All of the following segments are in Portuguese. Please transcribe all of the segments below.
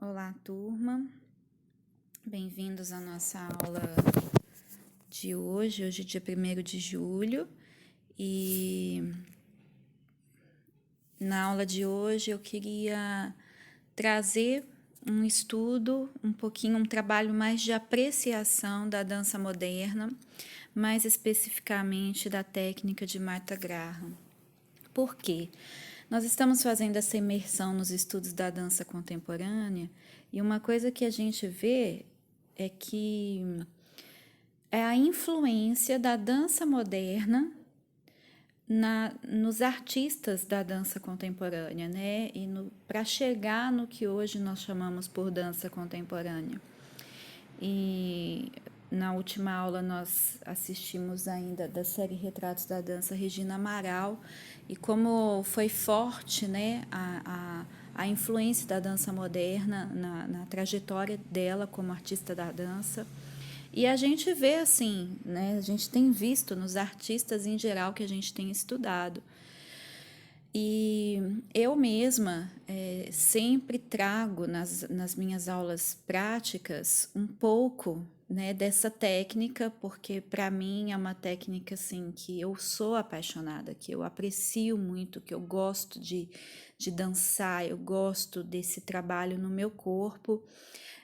Olá, turma. Bem-vindos à nossa aula de hoje. Hoje é dia 1º de julho e na aula de hoje eu queria trazer um estudo, um trabalho mais de apreciação da dança moderna, mais especificamente da técnica de Martha Graham. Por quê? Nós estamos fazendo essa imersão nos estudos da dança contemporânea e uma coisa que a gente vê é que é a influência da dança moderna nos artistas da dança contemporânea, né? E para chegar no que hoje nós chamamos por dança contemporânea. E na última aula nós assistimos ainda da série Retratos da Dança Regina Amaral e como foi forte, né, a influência da dança moderna na trajetória dela como artista da dança. E a gente vê assim, né, a gente tem visto nos artistas em geral que a gente tem estudado. E eu mesma sempre trago nas minhas aulas práticas um pouco, né, dessa técnica, porque para mim é uma técnica assim, que eu sou apaixonada, que eu aprecio muito, que eu gosto de dançar, eu gosto desse trabalho no meu corpo.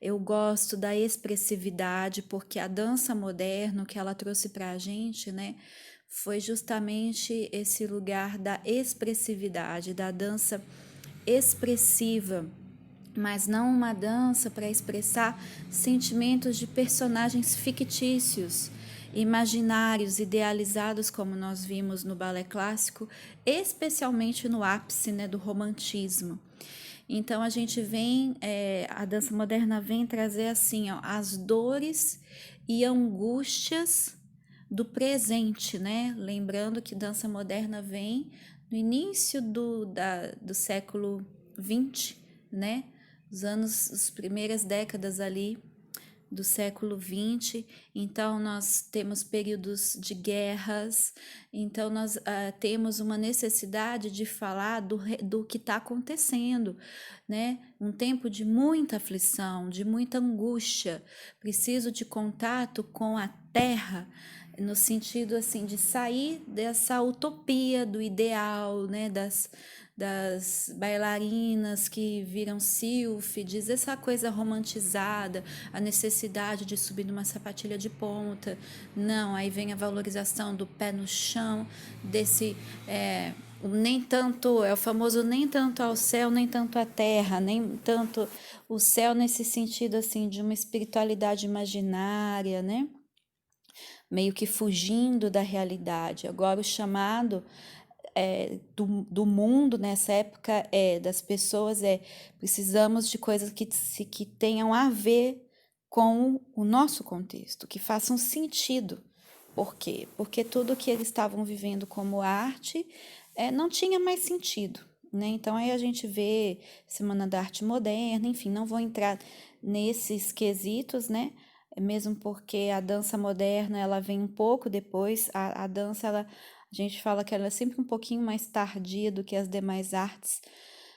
Eu gosto da expressividade, porque a dança moderna, o que ela trouxe para a gente, né, foi justamente esse lugar da expressividade, da dança expressiva, mas não uma dança para expressar sentimentos de personagens fictícios, imaginários, idealizados, como nós vimos no balé clássico, especialmente no ápice, né, do romantismo. Então a gente vem, a dança moderna vem trazer assim, ó, as dores e angústias do presente, né? Lembrando que dança moderna vem no início do século XX, né? As primeiras décadas ali do século XX, então nós temos períodos de guerras, então nós temos uma necessidade de falar do que está acontecendo, né? Um tempo de muita aflição, de muita angústia, preciso de contato com a terra, no sentido assim de sair dessa utopia do ideal, né? Das bailarinas que viram sílfides, essa coisa romantizada, a necessidade de subir numa sapatilha de ponta. Não, aí vem a valorização do pé no chão, desse nem tanto, é o famoso nem tanto ao céu, nem tanto à terra, nem tanto o céu nesse sentido assim de uma espiritualidade imaginária, né? Meio que fugindo da realidade. Agora o chamado do mundo nessa época das pessoas precisamos de coisas que tenham a ver com o nosso contexto, que façam sentido. Por quê? Porque tudo que eles estavam vivendo como arte não tinha mais sentido, né? Então aí a gente vê Semana da Arte Moderna, enfim, não vou entrar nesses quesitos, né? Mesmo porque a dança moderna ela vem um pouco depois, a dança a gente fala que ela é sempre um pouquinho mais tardia do que as demais artes.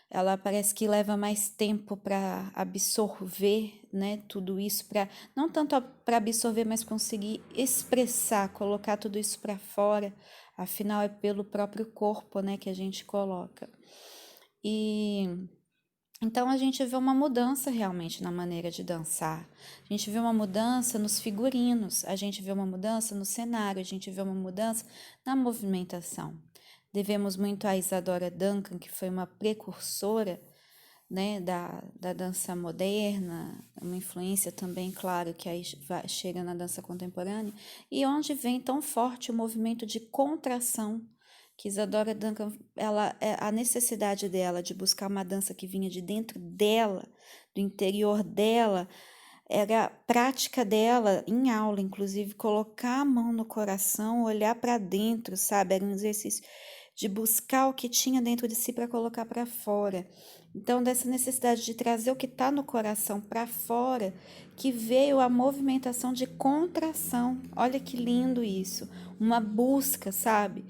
Ela parece que leva mais tempo para absorver, né, tudo isso, para não tanto para absorver, mas conseguir expressar, colocar tudo isso para fora. Afinal, é pelo próprio corpo, né, que a gente coloca. E então a gente vê uma mudança realmente na maneira de dançar. A gente vê uma mudança nos figurinos, a gente vê uma mudança no cenário, a gente vê uma mudança na movimentação. Devemos muito a Isadora Duncan, que foi uma precursora, né, da dança moderna, uma influência também, claro, que aí chega na dança contemporânea, e onde vem tão forte o movimento de contração, que Isadora Duncan, a necessidade dela de buscar uma dança que vinha de dentro dela, do interior dela, era a prática dela em aula, inclusive colocar a mão no coração, olhar para dentro, sabe? Era um exercício de buscar o que tinha dentro de si para colocar para fora. Então, dessa necessidade de trazer o que está no coração para fora, que veio a movimentação de contração. Olha que lindo isso, uma busca, sabe,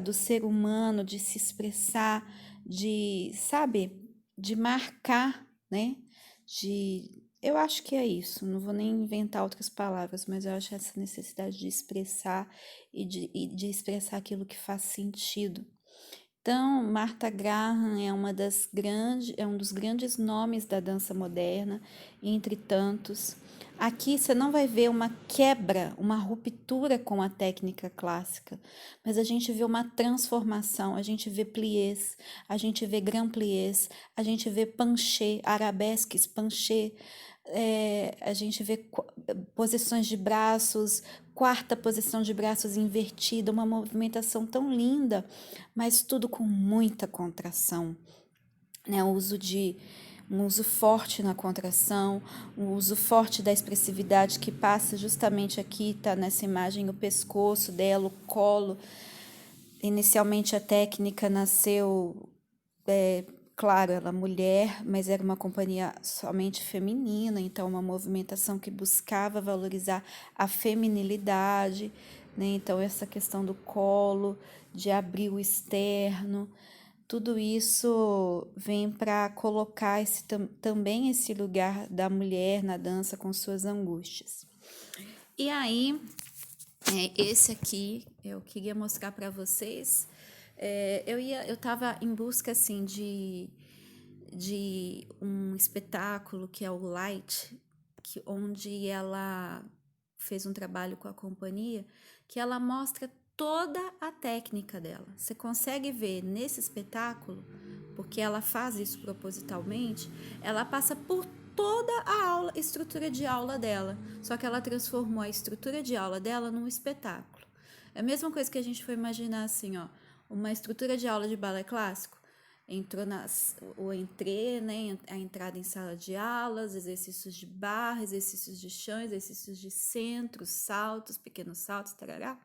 do ser humano, de se expressar, de, sabe, de marcar, né? eu acho que é isso, não vou nem inventar outras palavras, mas eu acho essa necessidade de expressar e de expressar aquilo que faz sentido. Então, Martha Graham é um dos grandes nomes da dança moderna, entre tantos. Aqui você não vai ver uma quebra, uma ruptura com a técnica clássica, mas a gente vê uma transformação, a gente vê pliés, a gente vê grand pliés, a gente vê penché, arabesques, penché, a gente vê posições de braços, quarta posição de braços invertida, uma movimentação tão linda, mas tudo com muita contração, né? Um uso forte na contração, um uso forte da expressividade que passa justamente aqui, tá nessa imagem, o pescoço dela, o colo. Inicialmente a técnica nasceu, claro, ela é mulher, mas era uma companhia somente feminina, então uma movimentação que buscava valorizar a feminilidade, né? Então essa questão do colo, de abrir o externo, tudo isso vem para colocar também esse lugar da mulher na dança com suas angústias. E aí, esse aqui eu queria mostrar para vocês. Eu estava em busca assim de um espetáculo que é o Light, onde ela fez um trabalho com a companhia, que ela mostra toda a técnica dela. Você consegue ver nesse espetáculo, porque ela faz isso propositalmente, ela passa por toda a estrutura de aula dela, só que ela transformou a estrutura de aula dela num espetáculo. É a mesma coisa que a gente foi imaginar assim, ó, uma estrutura de aula de balé clássico. O entrée, né, a entrada em sala de aulas, exercícios de barra, exercícios de chão, exercícios de centro, saltos, pequenos saltos, tarará,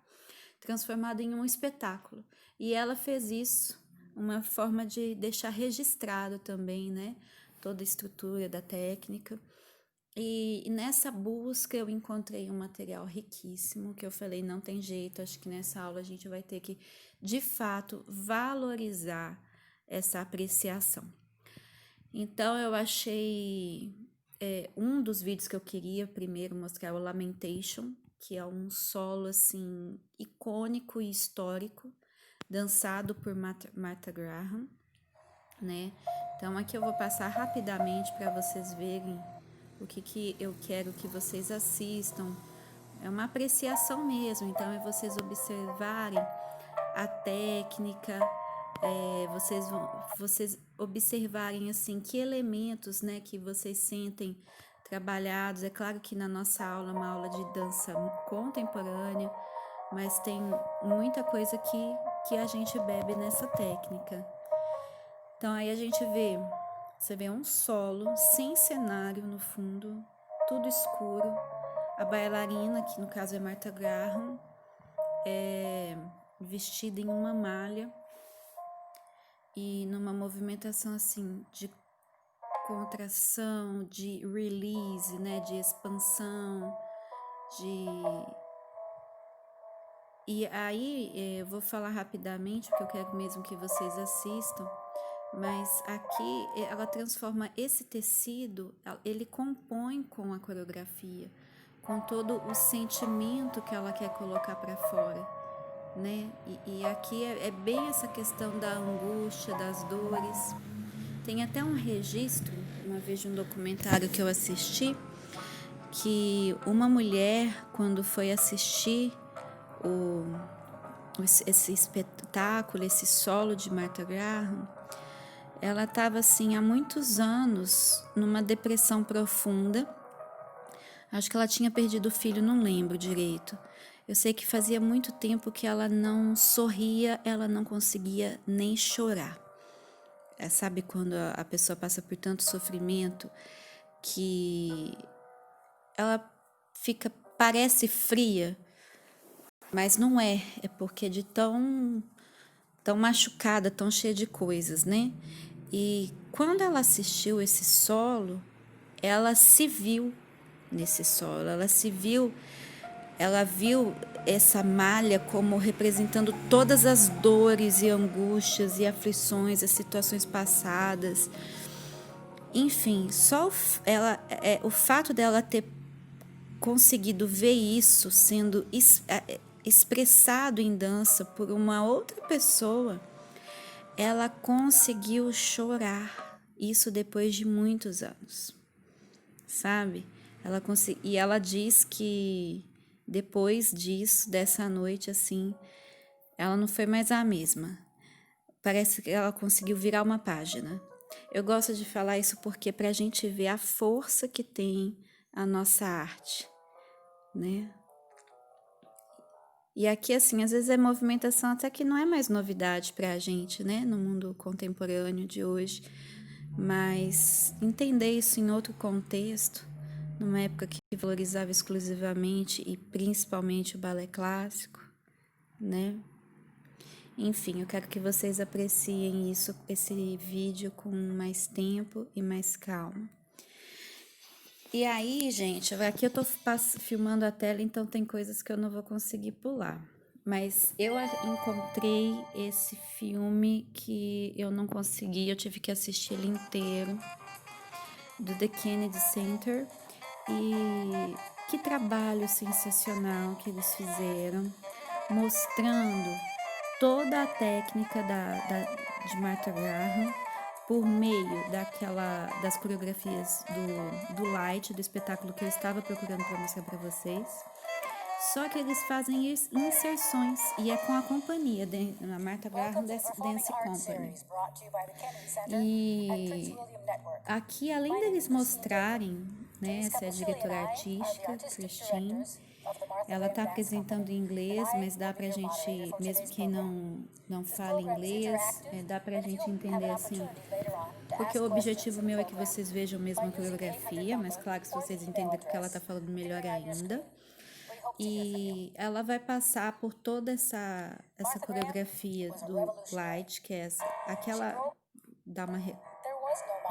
transformado em um espetáculo. E ela fez isso, uma forma de deixar registrado também, né, toda a estrutura da técnica. E nessa busca eu encontrei um material riquíssimo, que eu falei, não tem jeito, acho que nessa aula a gente vai ter que, de fato, valorizar essa apreciação. Então eu achei um dos vídeos que eu queria primeiro mostrar, o Lamentation, que é um solo assim icônico e histórico, dançado por Martha Graham, né? Então aqui eu vou passar rapidamente para vocês verem o que eu quero que vocês assistam. É uma apreciação mesmo, então é vocês observarem a técnica, vocês observarem assim que elementos, né, que vocês sentem trabalhados. É claro que na nossa aula é uma aula de dança contemporânea, mas tem muita coisa que a gente bebe nessa técnica. Então aí você vê um solo sem cenário no fundo, tudo escuro. A bailarina, que no caso é Martha Graham, vestida em uma malha e numa movimentação assim de contração, de release, né, de expansão, E aí eu vou falar rapidamente, porque eu quero mesmo que vocês assistam, mas aqui ela transforma esse tecido, ele compõe com a coreografia, com todo o sentimento que ela quer colocar para fora, né? E aqui é bem essa questão da angústia, das dores. Tem até um registro, uma vez de um documentário que eu assisti, que uma mulher, quando foi assistir esse espetáculo, esse solo de Martha Graham, ela estava assim há muitos anos numa depressão profunda. Acho que ela tinha perdido o filho, não lembro direito. Eu sei que fazia muito tempo que ela não sorria, ela não conseguia nem chorar. Sabe quando a pessoa passa por tanto sofrimento que ela parece fria, mas não é porque de tão machucada, tão cheia de coisas, né? E quando ela assistiu esse solo, ela se viu nesse solo, ela viu essa malha como representando todas as dores e angústias e aflições, as situações passadas. Enfim, só o fato dela ter conseguido ver isso sendo expressado em dança por uma outra pessoa, ela conseguiu chorar. Isso depois de muitos anos, sabe? E ela diz que depois disso, dessa noite, assim, ela não foi mais a mesma. Parece que ela conseguiu virar uma página. Eu gosto de falar isso porque para a gente ver a força que tem a nossa arte, né? E aqui, assim, às vezes é movimentação até que não é mais novidade para a gente, né? No mundo contemporâneo de hoje. Mas entender isso em outro contexto, numa época que valorizava exclusivamente e principalmente o balé clássico, né? Enfim, eu quero que vocês apreciem esse vídeo com mais tempo e mais calma. E aí, gente, aqui eu tô filmando a tela, então tem coisas que eu não vou conseguir pular. Mas eu encontrei esse filme que eu não consegui, eu tive que assistir ele inteiro, do The Kennedy Center. E que trabalho sensacional que eles fizeram, mostrando toda a técnica de Martha Graham por meio das coreografias do Light, do espetáculo que eu estava procurando para mostrar para vocês. Só que eles fazem inserções e é com a companhia, a Martha Graham Dance Company. E aqui, além deles mostrarem, né, essa é a diretora artística, Christine, ela está apresentando em inglês, mas dá pra gente, mesmo quem não fala inglês, dá pra gente entender assim, porque o objetivo meu é que vocês vejam mesmo a coreografia, mas claro que se vocês entenderem o que ela está falando, melhor ainda. E ela vai passar por toda essa coreografia do Light, que é aquela, dá uma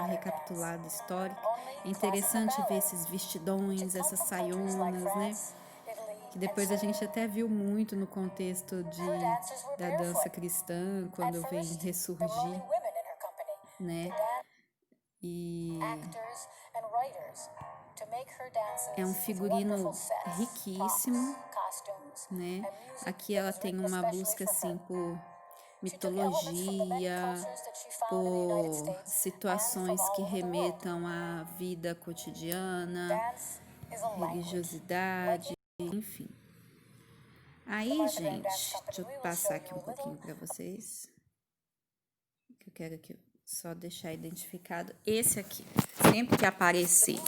recapitulada histórica. É interessante ver esses vestidões, essas saionas, né? Que depois a gente até viu muito no contexto da dança cristã, quando vem ressurgir, né? E é um figurino riquíssimo, né? Aqui ela tem uma busca assim por mitologia, por situações que remetam à vida cotidiana, religiosidade, enfim. Aí, gente, deixa eu passar aqui um pouquinho para vocês, que eu quero aqui só deixar identificado. Esse aqui, sempre que aparecer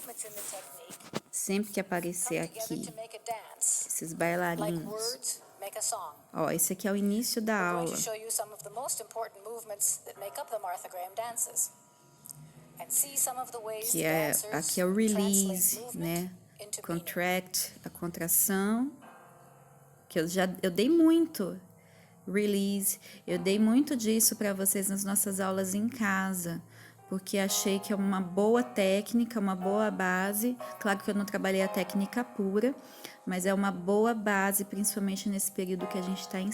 aqui, esses bailarinos. Ó, esse aqui é o início da aula. Aqui é o release, né? Contract, a contração. Que eu dei muito release. Eu dei muito disso para vocês nas nossas aulas em casa, porque achei que é uma boa técnica, uma boa base. Claro que eu não trabalhei a técnica pura, mas é uma boa base, principalmente nesse período que a gente está em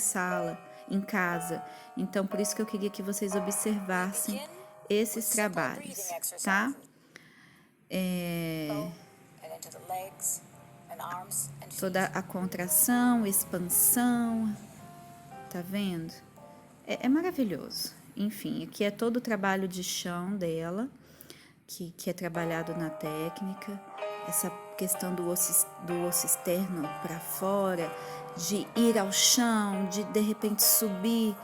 casa. Então, por isso que eu queria que vocês observassem esses trabalhos, tá? Toda a contração, expansão, tá vendo? É maravilhoso. Enfim, aqui é todo o trabalho de chão dela, que é trabalhado na técnica. Essa questão do osso externo para fora, de ir ao chão, de repente subir,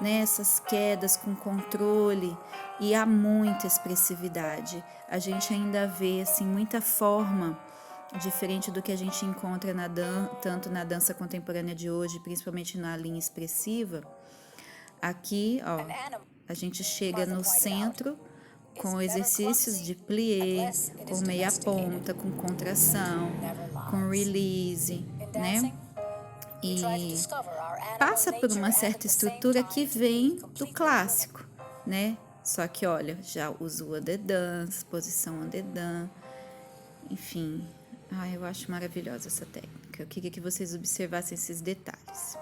né, essas quedas com controle. E há muita expressividade. A gente ainda vê assim, muita forma diferente do que a gente encontra tanto na dança contemporânea de hoje, principalmente na linha expressiva. Aqui, ó, a gente chega no centro com exercícios de plié, com meia ponta, com contração, com release, né? E passa por uma certa estrutura que vem do clássico, né? Só que, olha, já usa o dedans, posição dedans, enfim. Eu acho maravilhosa essa técnica. Eu queria que vocês observassem esses detalhes.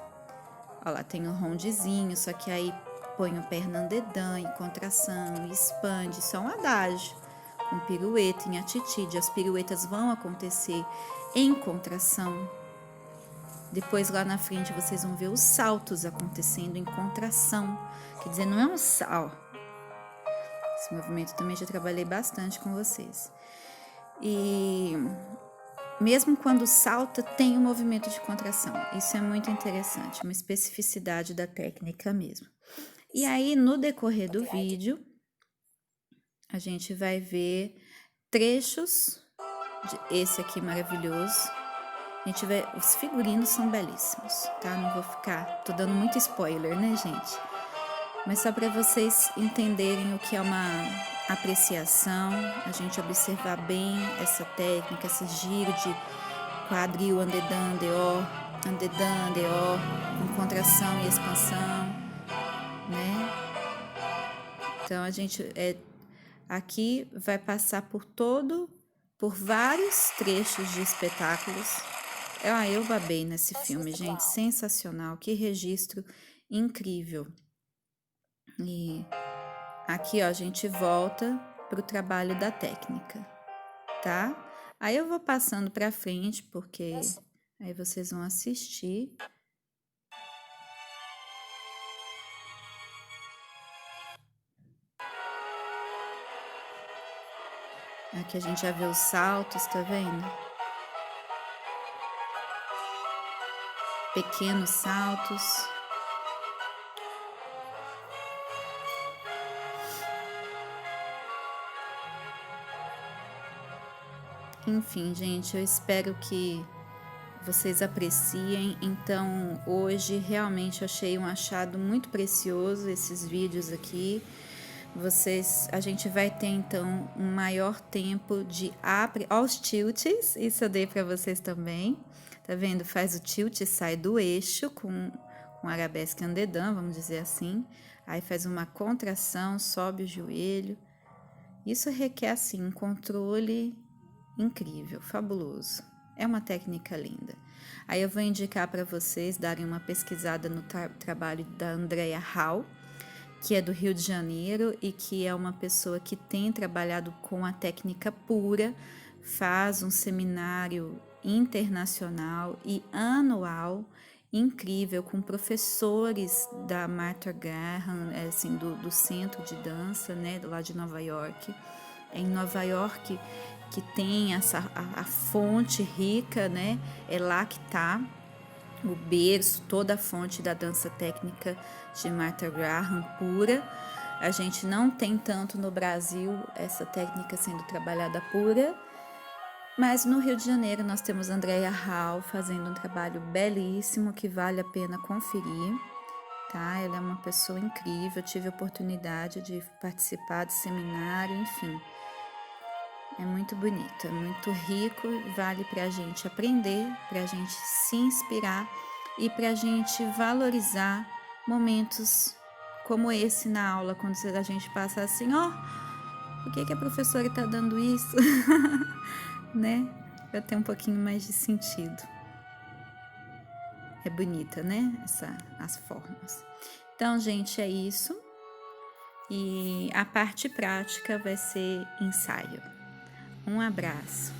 Olha lá, tem o rondezinho, só que aí põe o perna dedans em contração, expande, só um adágio, com pirueta, em atitude. As piruetas vão acontecer em contração. Depois, lá na frente, vocês vão ver os saltos acontecendo em contração. Quer dizer, não é um salto. Esse movimento também já trabalhei bastante com vocês. E mesmo quando salta, tem um movimento de contração. Isso é muito interessante, uma especificidade da técnica mesmo. E aí, no decorrer do vídeo, a gente vai ver trechos esse aqui maravilhoso. A gente vê, os figurinos são belíssimos, tá? Não vou ficar, tô dando muito spoiler, né, gente? Mas só para vocês entenderem o que é uma apreciação, a gente observar bem essa técnica, esse giro de quadril, andedan, com contração e expansão, né? Então, a gente aqui vai passar por vários trechos de espetáculos. Eu babei nesse filme, gente, sensacional, que registro incrível. E aqui, ó, a gente volta pro trabalho da técnica, tá? Aí eu vou passando pra frente, porque aí vocês vão assistir. Aqui a gente já vê os saltos, tá vendo? Pequenos saltos. Enfim, gente, eu espero que vocês apreciem. Então, hoje realmente achei um achado muito precioso esses vídeos aqui. A gente vai ter então um maior tempo de aos tilts, isso eu dei para vocês também. Tá vendo? Faz o tilt, sai do eixo com arabesque andedan, vamos dizer assim. Aí faz uma contração, sobe o joelho. Isso requer assim um controle incrível, fabuloso. É uma técnica linda. Aí eu vou indicar para vocês darem uma pesquisada no trabalho da Andrea Hall, que é do Rio de Janeiro e que é uma pessoa que tem trabalhado com a técnica pura, faz um seminário internacional e anual incrível com professores da Martha Graham, assim, do centro de dança, né, lá de Nova York. É em Nova York que tem a fonte rica, né, é lá que tá o berço, toda a fonte da dança técnica de Martha Graham pura. A gente não tem tanto no Brasil essa técnica sendo trabalhada pura, mas no Rio de Janeiro nós temos Andrea Hall fazendo um trabalho belíssimo que vale a pena conferir, tá? Ela é uma pessoa incrível, eu tive a oportunidade de participar de seminário, enfim. É muito bonito, é muito rico, vale para a gente aprender, para a gente se inspirar e para a gente valorizar momentos como esse na aula, quando a gente passa assim, ó, por que a professora está dando isso? Né? Para ter um pouquinho mais de sentido. É bonita, né? As formas. Então, gente, é isso. E a parte prática vai ser ensaio. Um abraço.